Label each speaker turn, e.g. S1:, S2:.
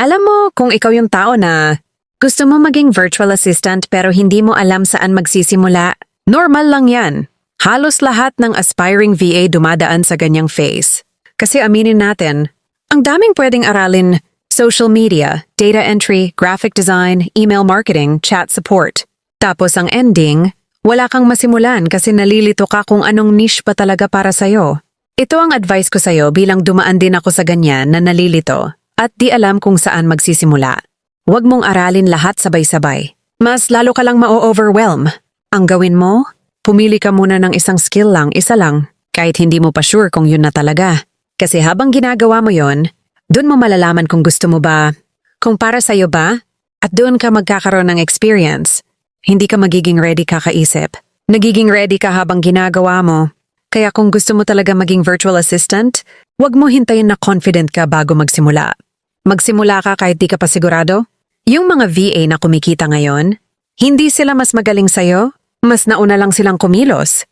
S1: Alam mo, kung ikaw yung tao na gusto mo maging virtual assistant pero hindi mo alam saan magsisimula, normal lang yan. Halos lahat ng aspiring VA dumadaan sa ganyang phase. Kasi aminin natin, ang daming pwedeng aralin: social media, data entry, graphic design, email marketing, chat support. Tapos ang ending, wala kang masimulan kasi nalilito ka kung anong niche pa talaga para sa'yo. Ito ang advice ko sa'yo bilang dumaan din ako sa ganyan na nalilito at di alam kung saan magsisimula. Huwag mong aralin lahat sabay-sabay. Mas lalo ka lang ma-overwhelm. Ang gawin mo, pumili ka muna ng isang skill lang, isa lang, kahit hindi mo pa sure kung yun na talaga. Kasi habang ginagawa mo yon, doon mo malalaman kung gusto mo ba, kung para sa'yo ba, at doon ka magkakaroon ng experience. Hindi ka magiging ready kakaisip. Nagiging ready ka habang ginagawa mo. Kaya kung gusto mo talaga maging virtual assistant, huwag mo hintayin na confident ka bago magsimula. Magsimula ka kahit di ka pa sigurado. Yung mga VA na kumikita ngayon, hindi sila mas magaling sa'yo, mas nauna lang silang kumilos.